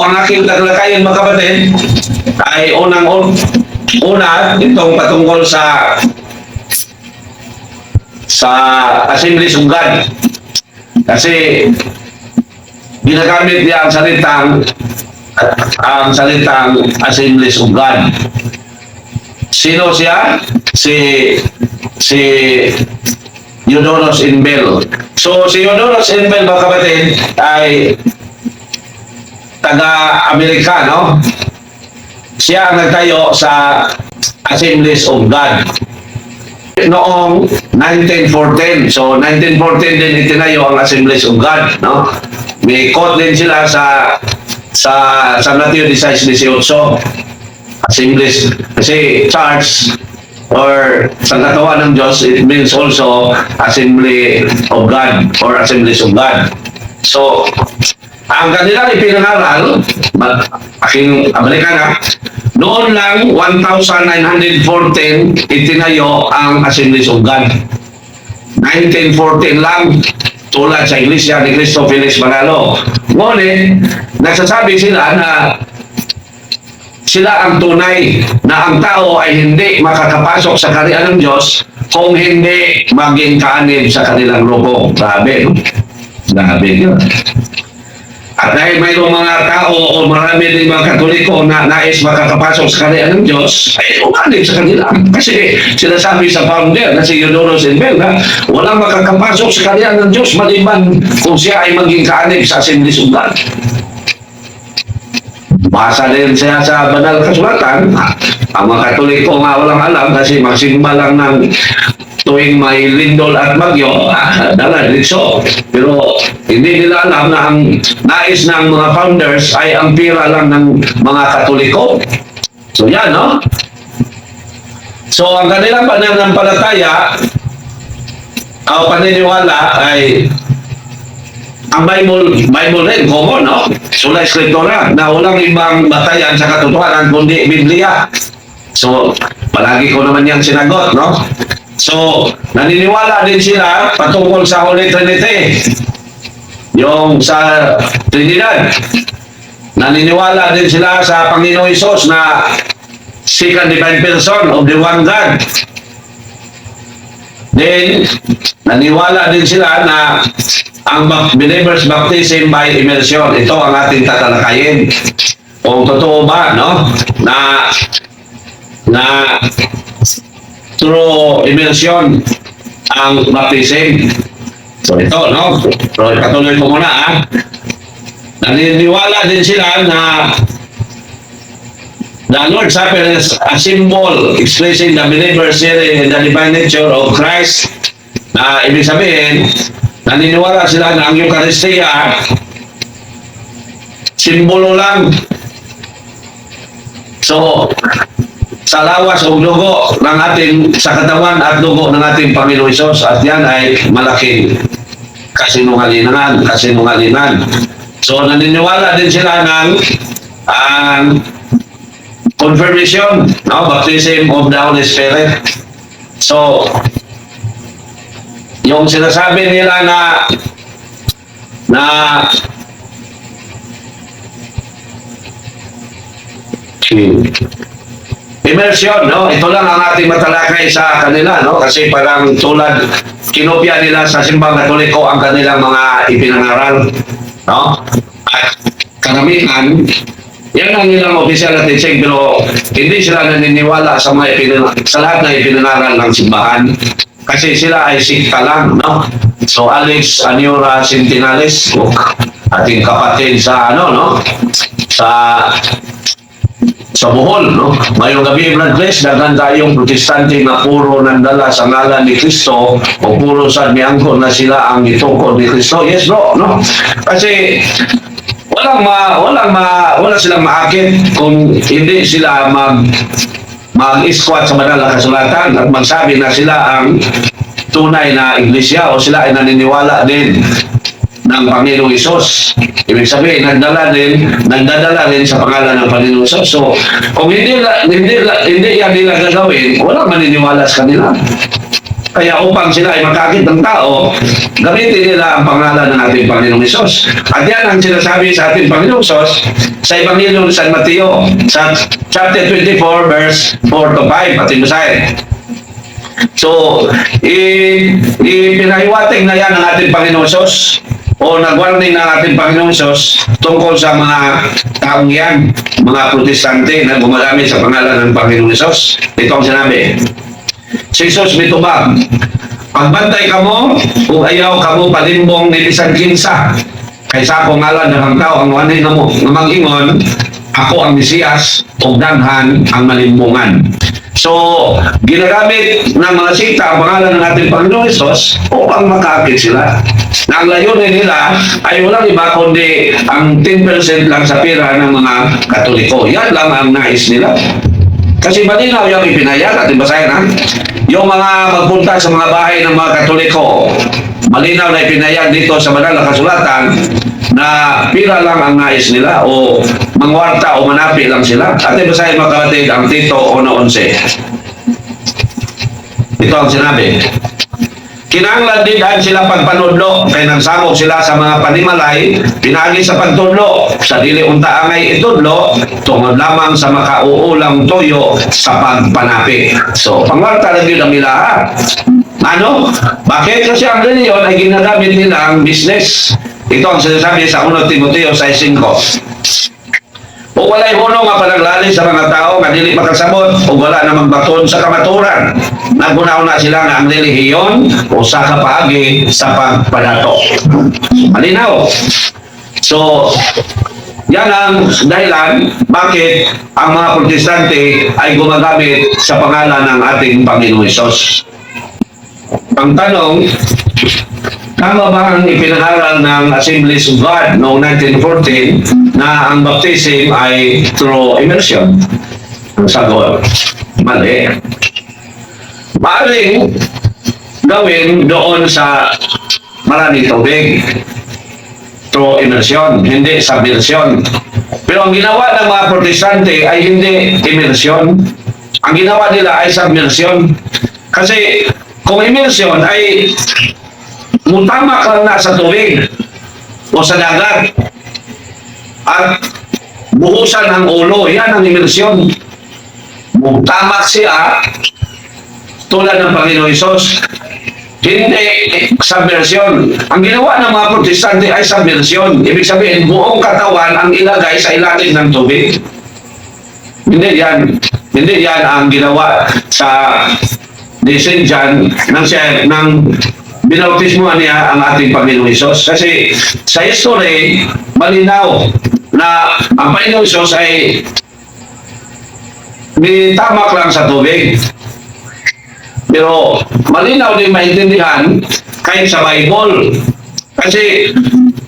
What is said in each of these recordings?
ang aking taglakayin mga kapatid ay una itong patungkol sa Assemblies of God. Kasi ginagamit niya ang salitang Assemblies of God. Sino siya? Si Eudoros Inbel. So si Eudoros Inbel mga kapatid ay taga-Amerika, no? Siya ang nagtayo sa Assemblies of God noong 1914. So 1914 din itinayo ang Assemblies of God, no? May quote din sila sa Matthew 16:18. Assemblies, kasi church or sa katawan ng Diyos, it means also Assembly of God or Assemblies of God. So ang kanilang ipinangaral, aking Amerikana, noon lang 1914 itinayo ang Assemblies of God. 1914 lang, tulad sa Iglesia ni Cristo Felix Manalo. Ngunit, nagsasabi sila na sila ang tunay na ang tao ay hindi makakapasok sa kaharian ng Diyos kung hindi maging kaanib sa kanilang grupo. Grabe, no? Grabe yun. At dahil mayroong mga tao o marami din mga Katoliko na nais makakapasok sa kaharian ng Diyos, ay umanib sa kanila. Kasi sinasabi sa founder na si Eudoros Inbel na walang makakapasok sa kaharian ng Diyos maliban kung siya ay maging kaanib sa Assemblies of God. Basa din siya sa banal kasulatan. Ang mga Katoliko nga walang alam kasi magsimba lang ng tuwing may lindol at bagyo, dala dito. Pero hindi nila alam na ang nais ng mga founders ay ang pira lang ng mga Katoliko. So yan, no? So ang kanilang pananampalataya o paniniwala ay ang Bible rin, common, no? Sula Escritura, na walang ibang batayan sa katotohanan kundi Biblia. So, palagi ko naman yan sinagot, no? So, naniniwala din sila patungkol sa Holy Trinity. Yung sa Trinidad. Naniniwala din sila sa Panginoong Hesus na second divine person of the one God. Then, naniwala din sila na ang believers baptism by immersion. Ito ang ating tatalakayin. Kung totoo ba, no? Na through immersion ang baptism. So ito, no? So patuloy ko muna, ha? Naniniwala din sila na the Lord's Supper is a symbol expressing the believer's sharing in the divine nature of Christ. Na ibig sabihin, naniniwala sila na ang Eucharistia simbolo lang. So, sa lawas o dugo ng ating sa katawan at dugo ng ating Panginoon Hesus, at yan ay malaking kasinungalingan. So, naniniwala din sila ng confirmation, no? Baptism of the Holy Spirit. So, yung sinasabi nila na immersion, no? Ito lang ang ating matalakay sa kanila, no? Kasi parang tulad, kinopya nila sa simbang Katoliko ang kanilang mga ipinangaral, no? At karamihan, yan ang nilang official na teaching, pero hindi sila naniniwala sa lahat na ipinangaral ng simbahan. Kasi sila ay sikta lang, no? So, Alex Aniora Centinales, ating kapatid sa, no? Sa Bohol, no? Ngayong gabi, Brad Chris, daghan tayong protestante na puro nandala sa ngalan ni Kristo o puro sa miangko na sila ang itukod ni Kristo. Yes, bro, no? Kasi wala silang maakit kung hindi sila mag-iskwat sa banal na kasulatan at magsabi na sila ang tunay na iglesia o sila ay naniniwala din ng Panginoong Hesus. Ibig sabihin, nagdadala din sa pangalan ng Panginoong Hesus. So, kung hindi yan nila gagawin, walang maniniwala sa kanila. Kaya upang sila ay makakit ng tao, gamitin nila ang pangalan ng ating Panginoong Hesus. At yan ang sinasabi sa ating Panginoong Hesus sa Ebanghelyo ni San Mateo, sa chapter 24, verse 4 to 5, ating basahin. So, ipinahiwatig na yan ng ating Panginoong Hesus o nag-warning ng ating Panginoong Hesus tungkol sa mga taong yan, mga protestante na gumagamit sa pangalan ng Panginoong Hesus. Ito ang sinabi. Si Jesus mitubag, pagbantay kamo, kung ayaw kamo palimbong ni bisan kinsa, kaysa ako ngalan ng tao ang wanay na mo, na mag-ingon, ako ang Mesiyas, o daghan ang malimbungan. So, ginagamit ng mga sikta ang pangalan ng ating Panginoong Hesus upang makakit sila. Na ang layunin nila ay walang iba kundi ang 10% lang sa pira ng mga Katoliko. Yan lang ang nais nila. Kasi malinaw yung ipinayag, ating basahin ha. Yung mga magpunta sa mga bahay ng mga Katoliko, malinaw na ipinayag dito sa banal na kasulatan na pira lang ang nais nila o mangwarta o manapi lang sila. Ating basahin mga kapatid ang Tito 1:11. Ito ang sinabi. Kinahanglan dinhan sila pagpanudlo kay nagsabog sila sa mga panimalay pinagi sa pagtudlo sa dili unta angay itudlo tungod lamang sa makauulang toyo sa pagpanapi. So pangwarta lang yun ang milaha. Ano? Bakit? Kasi ang reliyon ay ginagamit nila ang business. Ito ang sinasabi sa 1 Timoteo 6:5. O walay hunong nga panaglali sa mga tao nga dili makasabot o wala namang baton sa kamaturan. Naguna-una sila nga ang relihiyon o sa kapaagi sa pagpadato. Malinaw. So, yan ang dahilan bakit ang mga protestante ay gumagamit sa pangalan ng ating Panginoong Hesus. Ang tanong, tama ba ang ipinaharal ng Assemblies of God noong 1914 na ang baptism ay through immersion? Ang sagot, mali. Maaring gawin doon sa maraming tubig through immersion, hindi submersion. Pero ang ginawa ng mga protestante ay hindi immersion. Ang ginawa nila ay submersion. Kasi kung immersion ay mutamak lang na sa tubig o sa dagat at buhusan ang ulo, yan ang immersion. Mutamak siya tulad ng Panginoong Hesus. Hindi submersion. Ang ginawa ng mga protestante ay submersion. Ibig sabihin, buong katawan ang ilagay sa ilalim ng tubig. Hindi yan. Hindi yan ang ginawa sa St. John ng binautismo niya ang ating Panginoong Hesus. Kasi sa history, malinaw na ang Panginoong Hesus ay tamak lang sa tubig. Pero malinaw din maintindihan kahit sa Bible. Kasi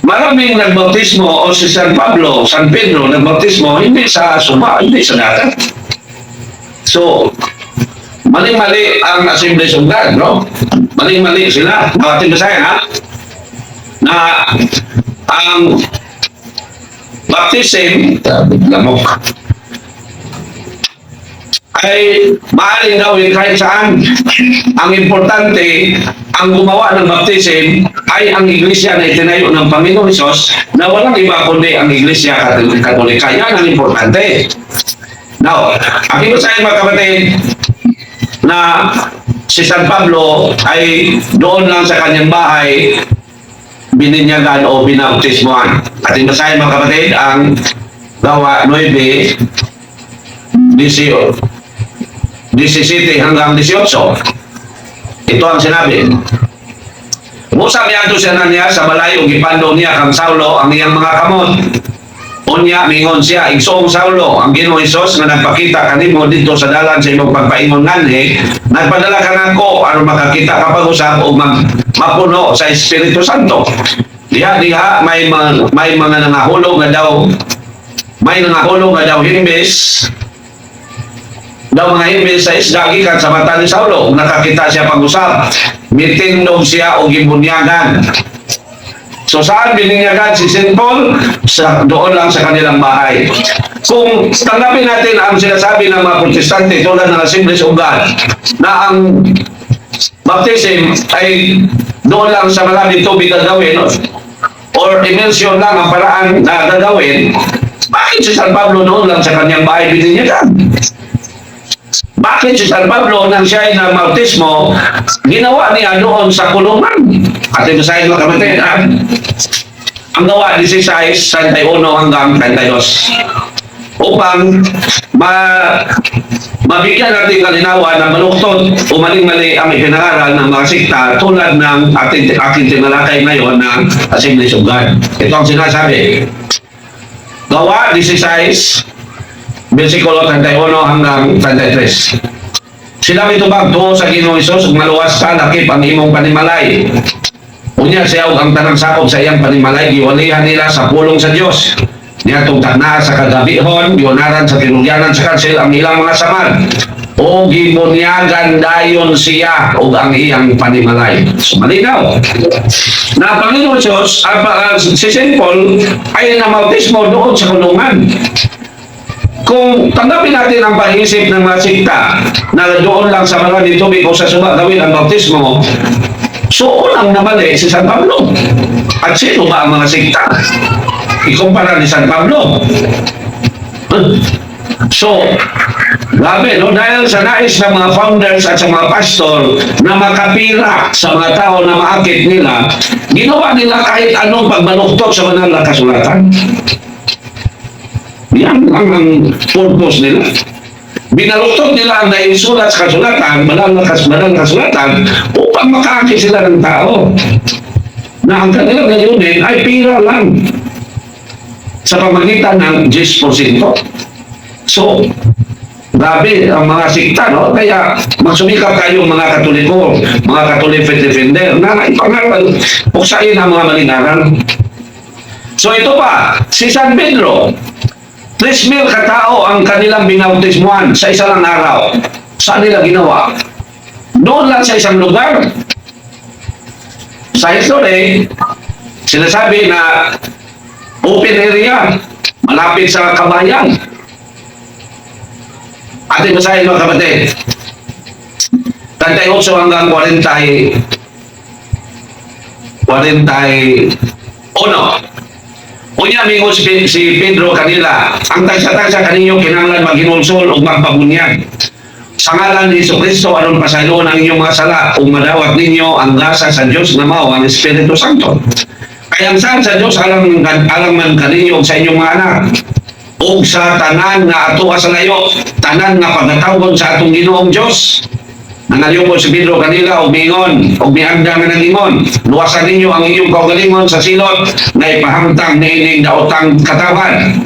maraming nagbautismo o si San Pablo, San Pedro nagbautismo hindi sa suma, hindi sa dagat. So, mali-mali ang Assemblies of God, no? Mali-mali sila. Ating basahin, ha? Na ang baptism, lamok, ay maaaring gawin kahit saan. Ang importante, ang gumawa ng baptism ay ang iglesia na itinayo ng Panginoong Hesus na walang iba kundi ang iglesia Katolika. Yan ang importante. Now, aking basahin mga kapatid, na si San Pablo ay doon lang sa kanyang bahay bininyagan o binautismoan. Ating basahin mga kapatid ang Gawa 9:17 hanggang 18. Ito ang sinabi. Musang niya siya na niya sa balay o gipando niya kang Saulo ang iyang mga kamot. Unya mingon siya, igsoong Saulo, ang Ginoong Hesus nga nagpakita kanimo dito sa dalan sa imong pagpaingon nganhi, nagpadala ka nako aron makakita ka pag-usap o mapuno sa Espiritu Santo. Diha may mga nangahulog nga daw himbis daw mga himbis sa isda gikan sa mata ni Saulo. Nakakita siya pag-usap, mitindog siya o gibunyagan. So saan bininyagan si St. Paul? Doon lang sa kanilang bahay. Kung tanggapin natin ang sinasabi ng mga protestante tulad ng Assemblies of God na ang baptism ay doon lang sa maraming tubig gagawin, no? Or immersion lang ang paraan na gagawin, bakit si San Pablo doon lang sa kanyang bahay binigyan? Bakit si San Pablo nang siya ay na bautismo, ginawa niya doon sa kulungan? At ito sa inyo kapatid, ang gawa 16, 31 hanggang 32. Upang mabigyan natin kalinawan na maluktot o maling-mali ang ipinangaral ng mga sikta tulad ng aking tinalakay ngayon ng Assemblies of God. Ito ang sinasabi. Gawa 16, versikulo 31 hanggang 33. Sila mitubag to sa Ginoong Hesus ug maluwas ka lakip ang imong panimalay. Unya siya ug ang tanang sakop sa iyang panimalay giwalihan nila sa pulong sa Dios. Niya tugtakna sa kagabihon, giunaran sa tinulyanan sa kansel ang ilang mga samad. O gibunyagan dayon siya ug ang iyang panimalay. So malinaw. Na Panginoon Diyos, si St. Paul ay namautismo doon sa kulungan. Kung tanggapin natin ang paisip ng mga sikta na doon lang sa maraming tubig o sa suba gawin ang bautismo, so unang namali si San Pablo. At sino ba ang mga sikta? Ikumpara ni San Pablo. So, grabe, no? Dahil sa nais ng mga founders at sa mga pastor na makapira sa mga tao na maakit nila, ginawa nila kahit anong pagbaluktot sa banal na kasulatan. Yan ang purpose nila. Binaluktot nila ang naisulat sa kasulatan, banal na kasulatan, upang makaakit sila ng tao na ang kanilang layunin ay pira lang sa pamagitan ng 10%. So, grabe ang mga sikta, no? Kaya magsumikap kayo mga Katoliko, mga Catholic faith defender na ipangaral, puksain ang mga malingaral. So ito pa, si San Pedro, 3,000 katao ang kanilang binautismuhan sa isa lang araw. Saan nila ginawa? Doon lang sa isang lugar. Sa history, sinasabi na open area, malapit sa kabayan. Ating basahin mga kapatid. 38 hanggang 41. Unya mingo si Pedro kanila, ang tagsa-tagsa kaninyo kinahanglan maghinulsol ug magpabunyag. Sa ngalan ni Jesucristo aron pasayloon ang inyong mga sala ug madawat ninyo ang grasa sa Dios na mao ang Espiritu Santo. Kaya ang saan sa Dios alang man kaninyo sa inyong mga anak ug sa tanan nga atoa sa layo, tanan nga pagkatawgon sa atong Ginoong Dios. Nangalyong si Pedro kanila o mingon o mihanda nga nangingon, luwasan ninyo ang inyong kaugalingon sa silot na ipahamtang na ining daotang katawan.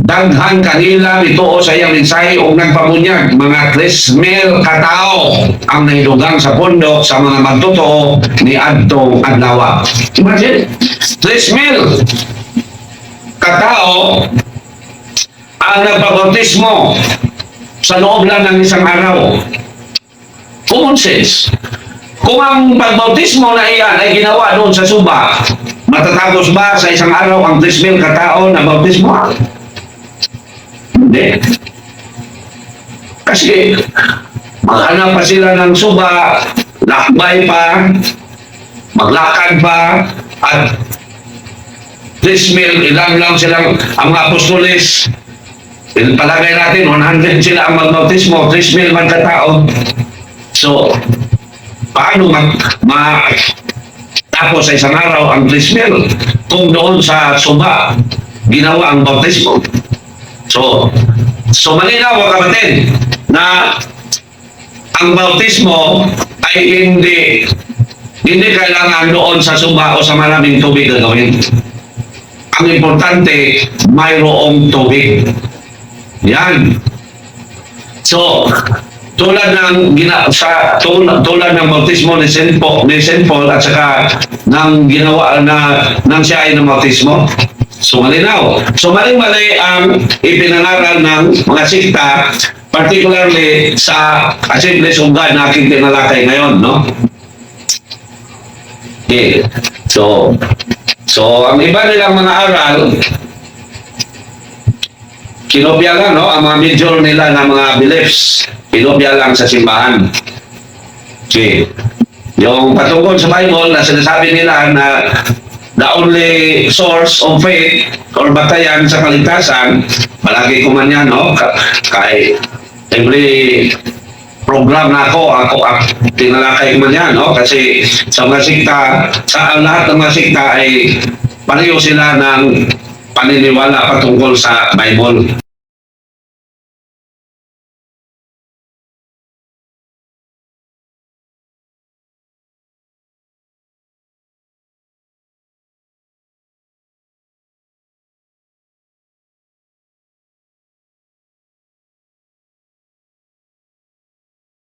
Daghan kanila ito sa iyang mensahe o nagpabunyag, mga 3,000 katao ang nahidugang sa pundok sa mga magtotoo ni Adtong Adlawa. Imagine, 3,000 katao ang nagpabautismo sa loob lang ng isang araw. Common sense. Kung ang pagbautismo na iyan ay ginawa doon sa suba, matatapos ba sa isang araw ang 3,000 katao na bautismo? Hindi. Kasi maghanap pa sila ng suba, lakbay pa, maglakad pa, at 3,000, ilang lang silang ang mga apostoles. Palagay natin, 100 sila ang magbautismo, 3,000 man katao. So, paano tapos sa isang araw ang 3,000 kung doon sa suba ginawa ang bautismo? So malinaw mga kapatid na ang bautismo ay hindi kailangan doon sa suba o sa maraming tubig na gawin. Ang importante, mayroong tubig. Yan. So, tulad ng bautismo ni St. Paul at saka ng ginawa ng siya ay ng bautismo. So malinaw. So mali-mali ang ipinangaral ng mga sikta, particularly sa Assemblies of God na aking tinalakay ngayon, no? Okay. So ang iba nilang mga aral, kinopya lang, no? Ang mga major nila na mga beliefs, kinopya lang sa simbahan. Okay. Yung patungkol sa Bible na sinasabi nila na the only source of faith or batayan sa kaligtasan, palagi ko man yan, no? Kay every program na ako tinalakay ko man yan, no? Kasi sa mga sikta, sa lahat ng mga sikta ay pareho sila ng paniniwala patungkol sa Bible.